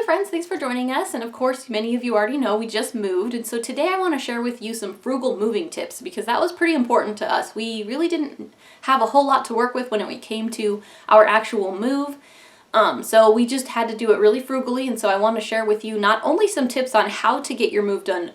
friends, thanks for joining us, and of course many of you already know we just moved, and so today I want to share with you some frugal moving tips because that was pretty important to us. We really didn't have a whole lot to work with when it came to our actual move, so we just had to do it really frugally, and so I want to share with you not only some tips on how to get your move done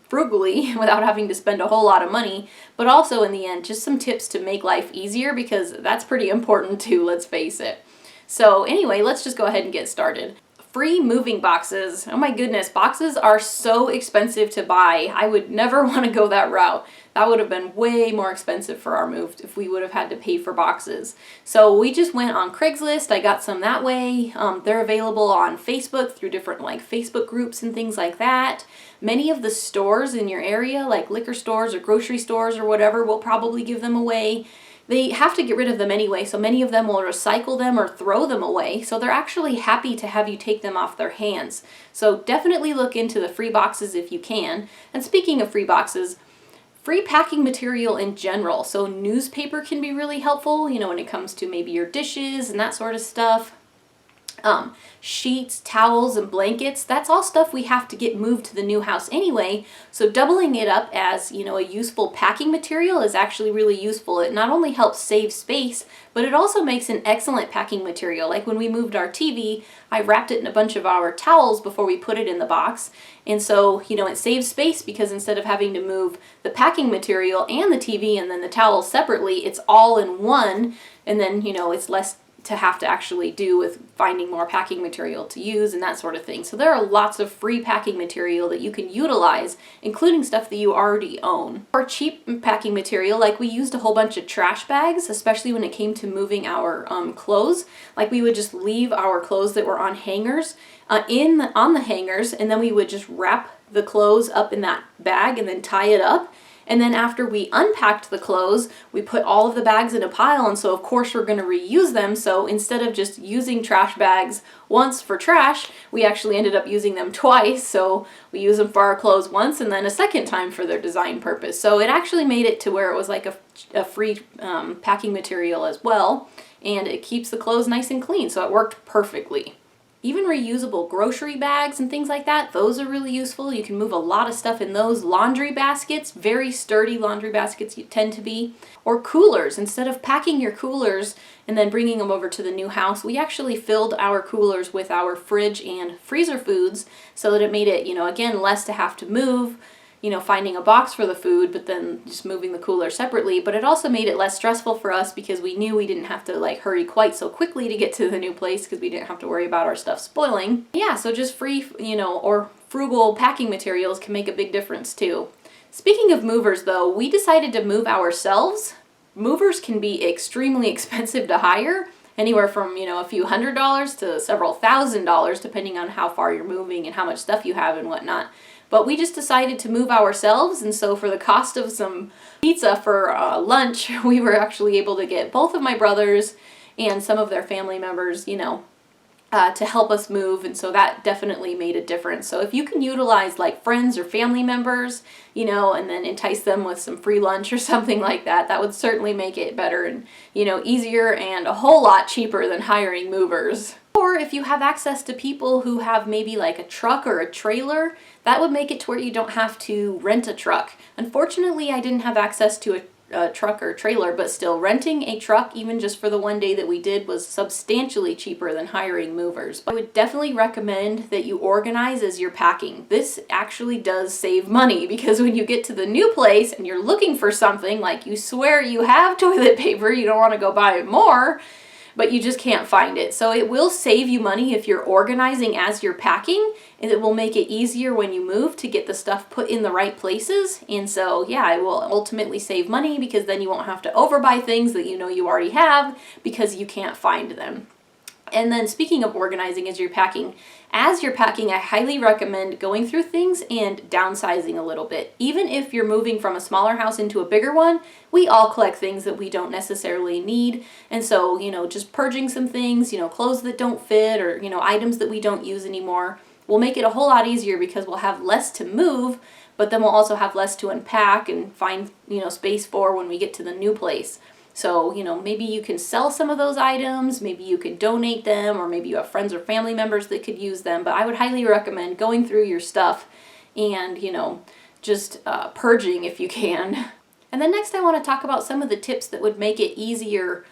frugally without having to spend a whole lot of money, but also in the end just some tips to make life easier because that's pretty important too, let's face it. So anyway, let's just go ahead and get started. Free moving boxes. Oh my goodness, boxes are so expensive to buy. I would never want to go that route. That would have been way more expensive for our move if we would have had to pay for boxes. So we just went on Craigslist. I got some that way. They're available on Facebook through different Facebook groups and things like that. Many of the stores in your area, like liquor stores or grocery stores or whatever, will probably give them away. They have to get rid of them anyway, so many of them will recycle them or throw them away, so they're actually happy to have you take them off their hands. So definitely look into the free boxes if you can. And speaking of free boxes, free packing material in general. So newspaper can be really helpful, when it comes to maybe your dishes and that sort of stuff. Sheets, towels, and blankets, that's all stuff we have to get moved to the new house anyway, so doubling it up as, a useful packing material is actually really useful. It not only helps save space, but it also makes an excellent packing material. Like when we moved our TV, I wrapped it in a bunch of our towels before we put it in the box, and so, it saves space because instead of having to move the packing material and the TV and then the towels separately, it's all in one, and then, it's less to have to actually do with finding more packing material to use and that sort of thing. So there are lots of free packing material that you can utilize, including stuff that you already own. For cheap packing material, like we used a whole bunch of trash bags, especially when it came to moving our clothes. Like we would just leave our clothes that were on hangers on the hangers, and then we would just wrap the clothes up in that bag and then tie it up. And then after we unpacked the clothes, we put all of the bags in a pile, and so of course we're going to reuse them. So instead of just using trash bags once for trash, we actually ended up using them twice. So we use them for our clothes once and then a second time for their design purpose. So it actually made it to where it was like a free packing material as well, and it keeps the clothes nice and clean, so it worked perfectly. Even reusable grocery bags and things like that, those are really useful. You can move a lot of stuff in those. Laundry baskets, very sturdy laundry baskets tend to be. Or coolers. Instead of packing your coolers and then bringing them over to the new house, we actually filled our coolers with our fridge and freezer foods so that it made it, again, less to have to move, finding a box for the food, but then just moving the cooler separately. But it also made it less stressful for us because we knew we didn't have to hurry quite so quickly to get to the new place because we didn't have to worry about our stuff spoiling. Yeah, so just free, or frugal packing materials can make a big difference too. Speaking of movers though, we decided to move ourselves. Movers can be extremely expensive to hire, anywhere from, a few $100s to several $1,000s depending on how far you're moving and how much stuff you have and whatnot. But we just decided to move ourselves, and so for the cost of some pizza for lunch, we were actually able to get both of my brothers and some of their family members, to help us move, and so that definitely made a difference. So if you can utilize friends or family members, and then entice them with some free lunch or something like that, that would certainly make it better and, easier and a whole lot cheaper than hiring movers. Or if you have access to people who have maybe a truck or a trailer, that would make it to where you don't have to rent a truck. Unfortunately, I didn't have access to a truck or trailer, but still renting a truck, even just for the one day that we did, was substantially cheaper than hiring movers. I would definitely recommend that you organize as you're packing. This actually does save money because when you get to the new place and you're looking for something, you swear you have toilet paper, you don't want to go buy more, but you just can't find it. So it will save you money if you're organizing as you're packing, and it will make it easier when you move to get the stuff put in the right places. And so, yeah, it will ultimately save money because then you won't have to overbuy things that you already have because you can't find them. And then speaking of organizing as you're packing, I highly recommend going through things and downsizing a little bit. Even if you're moving from a smaller house into a bigger one, we all collect things that we don't necessarily need. And so, just purging some things, clothes that don't fit or, items that we don't use anymore will make it a whole lot easier because we'll have less to move, but then we'll also have less to unpack and find, space for when we get to the new place. So, maybe you can sell some of those items, maybe you could donate them, or maybe you have friends or family members that could use them. But I would highly recommend going through your stuff and, just purging if you can. And then next I want to talk about some of the tips that would make it easier,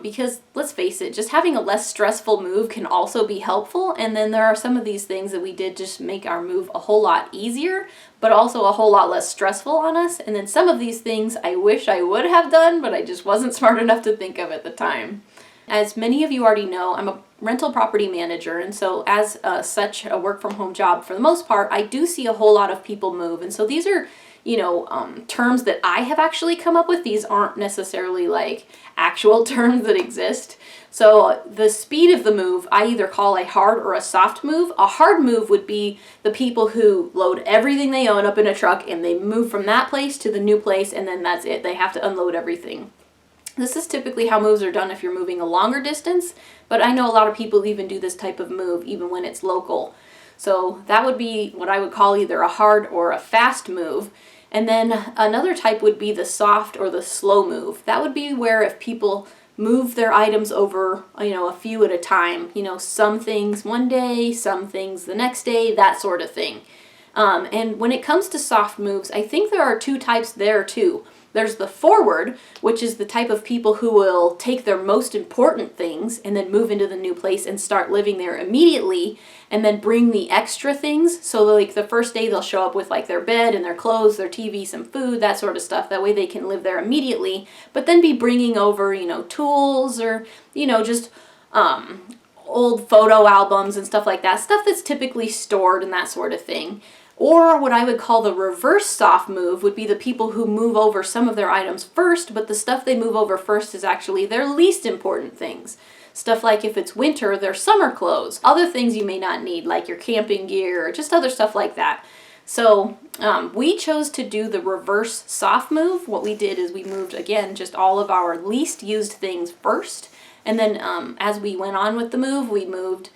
because let's face it, just having a less stressful move can also be helpful. And then there are some of these things that we did just make our move a whole lot easier, but also a whole lot less stressful on us. And then some of these things I wish I would have done, but I just wasn't smart enough to think of at the time. As many of you already know, I'm a rental property manager, and so as such a work from home job for the most part, I do see a whole lot of people move. And so these are terms that I have actually come up with. These aren't necessarily like actual terms that exist. So the speed of the move, I either call a hard or a soft move. A hard move would be the people who load everything they own up in a truck and they move from that place to the new place, and then that's it. They have to unload everything. This is typically how moves are done if you're moving a longer distance, but I know a lot of people even do this type of move even when it's local. So that would be what I would call either a hard or a fast move. And then another type would be the soft or the slow move. That would be where if people move their items over, a few at a time, some things one day, some things the next day, that sort of thing. And when it comes to soft moves, I think there are two types there too. There's the forward, which is the type of people who will take their most important things and then move into the new place and start living there immediately, and then bring the extra things. So like the first day they'll show up with like their bed and their clothes, their TV, some food, that sort of stuff. That way they can live there immediately, but then be bringing over, tools or, just old photo albums and stuff like that. Stuff that's typically stored and that sort of thing. Or what I would call the reverse soft move would be the people who move over some of their items first, but the stuff they move over first is actually their least important things. Stuff like if it's winter, their summer clothes, other things you may not need, like your camping gear, or just other stuff like that. So we chose to do the reverse soft move. What we did is we moved, again, just all of our least used things first. And then as we went on with the move, we moved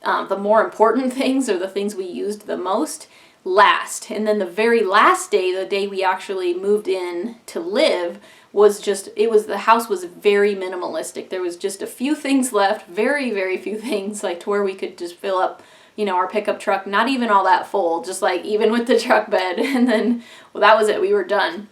the more important things, or the things we used the most, last. And then the very last day, the day we actually moved in to live, the house was very minimalistic. There was just a few things left, very, very few things, like to where we could just fill up, our pickup truck, not even all that full, just like even with the truck bed. And then, well, that was it. We were done.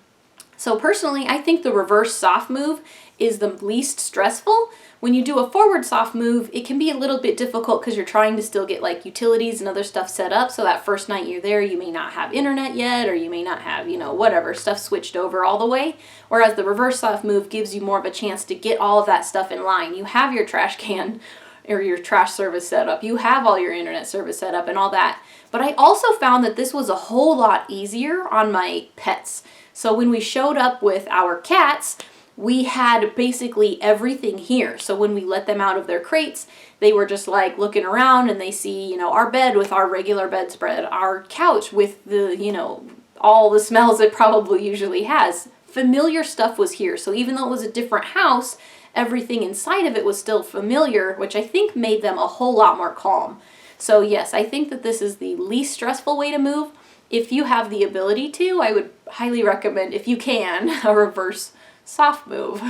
So personally, I think the reverse soft move is the least stressful. When you do a forward soft move, it can be a little bit difficult because you're trying to still get like utilities and other stuff set up. So that first night you're there, you may not have internet yet, or you may not have, whatever, stuff switched over all the way. Whereas the reverse soft move gives you more of a chance to get all of that stuff in line. You have your trash can or your trash service set up. You have all your internet service set up and all that. But I also found that this was a whole lot easier on my pets. So when we showed up with our cats, we had basically everything here. So when we let them out of their crates, they were just like looking around and they see, our bed with our regular bedspread, our couch with the, all the smells it probably usually has. Familiar stuff was here. So even though it was a different house, everything inside of it was still familiar, which I think made them a whole lot more calm. So yes, I think that this is the least stressful way to move. If you have the ability to, I would highly recommend, if you can, a reverse soft move.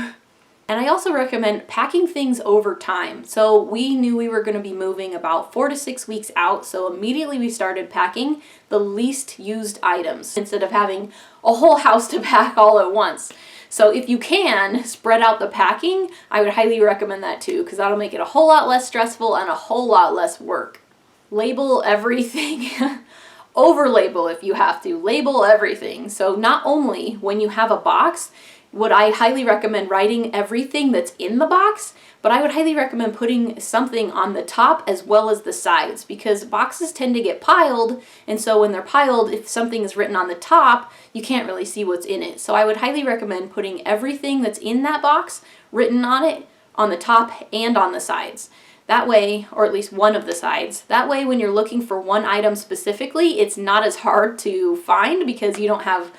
And I also recommend packing things over time. So we knew we were going to be moving about 4 to 6 weeks out, so immediately we started packing the least used items instead of having a whole house to pack all at once. So if you can spread out the packing, I would highly recommend that too, because that'll make it a whole lot less stressful and a whole lot less work. Label everything. Over-label if you have to. Label everything. So not only when you have a box, would I highly recommend writing everything that's in the box, but I would highly recommend putting something on the top as well as the sides, because boxes tend to get piled, and so when they're piled, if something is written on the top, you can't really see what's in it. So I would highly recommend putting everything that's in that box written on it on the top and on the sides. That way, or at least one of the sides, that way when you're looking for one item specifically, it's not as hard to find because you don't have,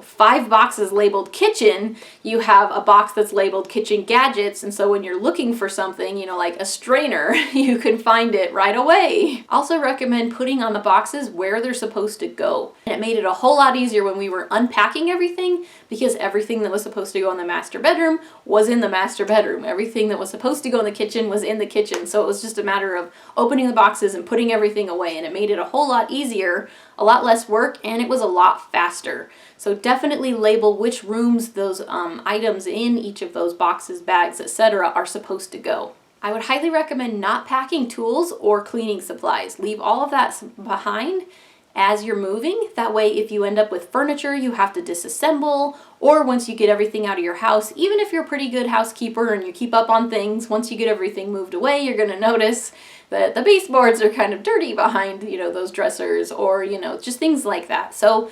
5 boxes labeled kitchen, you have a box that's labeled kitchen gadgets, and so when you're looking for something, like a strainer, you can find it right away. Also recommend putting on the boxes where they're supposed to go. And it made it a whole lot easier when we were unpacking everything, because everything that was supposed to go in the master bedroom was in the master bedroom. Everything that was supposed to go in the kitchen was in the kitchen. So it was just a matter of opening the boxes and putting everything away, and it made it a whole lot easier, a lot less work, and it was a lot faster. So definitely label which rooms those items in each of those boxes, bags, etc. are supposed to go. I would highly recommend not packing tools or cleaning supplies. Leave all of that behind as you're moving. That way, if you end up with furniture you have to disassemble, or once you get everything out of your house, even if you're a pretty good housekeeper and you keep up on things, once you get everything moved away, you're going to notice that the baseboards are kind of dirty behind, those dressers, or, just things like that. So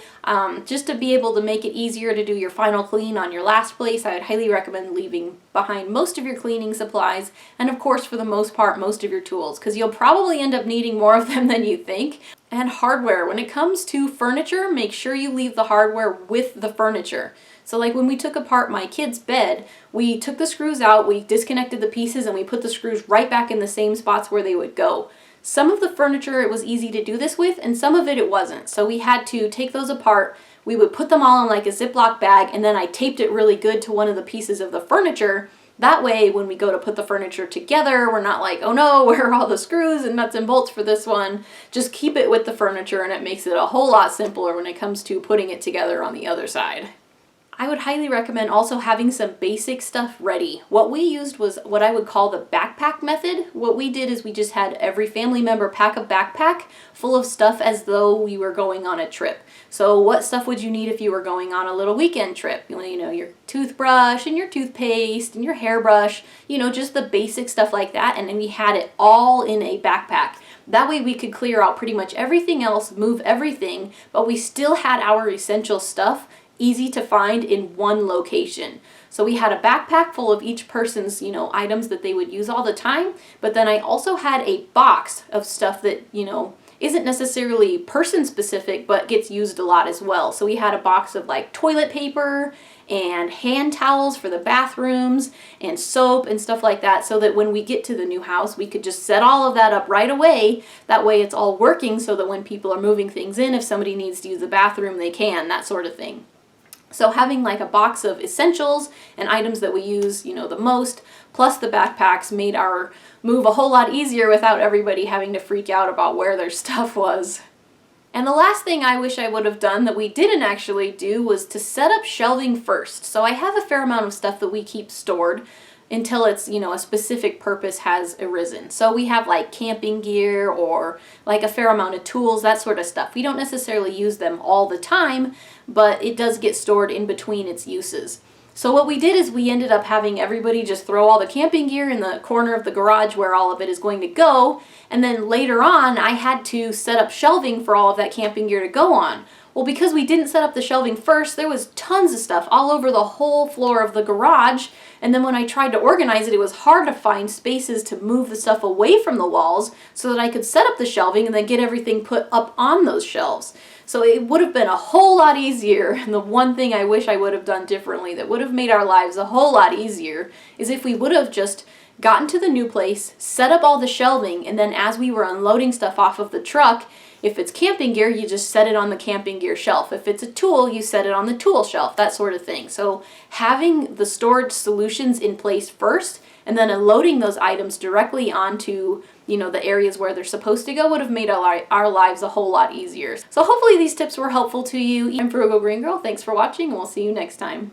just to be able to make it easier to do your final clean on your last place, I would highly recommend leaving behind most of your cleaning supplies, and of course, for the most part, most of your tools, because you'll probably end up needing more of them than you think. And hardware. When it comes to furniture, make sure you leave the hardware with the furniture. So like when we took apart my kid's bed, we took the screws out, we disconnected the pieces, and we put the screws right back in the same spots where they would go. Some of the furniture it was easy to do this with, and some of it wasn't. So we had to take those apart. We would put them all in like a Ziploc bag, and then I taped it really good to one of the pieces of the furniture. That way, when we go to put the furniture together, we're not like, oh no, where are all the screws and nuts and bolts for this one? Just keep it with the furniture, and it makes it a whole lot simpler when it comes to putting it together on the other side. I would highly recommend also having some basic stuff ready. What we used was what I would call the backpack method. What we did is we just had every family member pack a backpack full of stuff as though we were going on a trip. So what stuff would you need if you were going on a little weekend trip? Your toothbrush and your toothpaste and your hairbrush, just the basic stuff like that. And then we had it all in a backpack. That way we could clear out pretty much everything else, move everything, but we still had our essential stuff easy to find in one location. So we had a backpack full of each person's, items that they would use all the time, but then I also had a box of stuff that, isn't necessarily person specific, but gets used a lot as well. So we had a box of like toilet paper and hand towels for the bathrooms and soap and stuff like that, so that when we get to the new house, we could just set all of that up right away. That way it's all working, so that when people are moving things in, if somebody needs to use the bathroom, they can, that sort of thing. So having like a box of essentials and items that we use, the most, plus the backpacks, made our move a whole lot easier without everybody having to freak out about where their stuff was. And the last thing I wish I would have done that we didn't actually do was to set up shelving first. So I have a fair amount of stuff that we keep stored until it's, a specific purpose has arisen. So we have like camping gear or like a fair amount of tools, that sort of stuff. We don't necessarily use them all the time, but it does get stored in between its uses. So what we did is we ended up having everybody just throw all the camping gear in the corner of the garage where all of it is going to go. And then later on, I had to set up shelving for all of that camping gear to go on. Well, because we didn't set up the shelving first, there was tons of stuff all over the whole floor of the garage. And then when I tried to organize it, it was hard to find spaces to move the stuff away from the walls so that I could set up the shelving and then get everything put up on those shelves. So it would have been a whole lot easier. And the one thing I wish I would have done differently that would have made our lives a whole lot easier is if we would have just gotten to the new place, set up all the shelving, and then as we were unloading stuff off of the truck, if it's camping gear, you just set it on the camping gear shelf. If it's a tool, you set it on the tool shelf, that sort of thing. So having the storage solutions in place first and then unloading those items directly onto, the areas where they're supposed to go would have made our lives a whole lot easier. So hopefully these tips were helpful to you. I'm Frugal Green Girl. Thanks for watching, and we'll see you next time.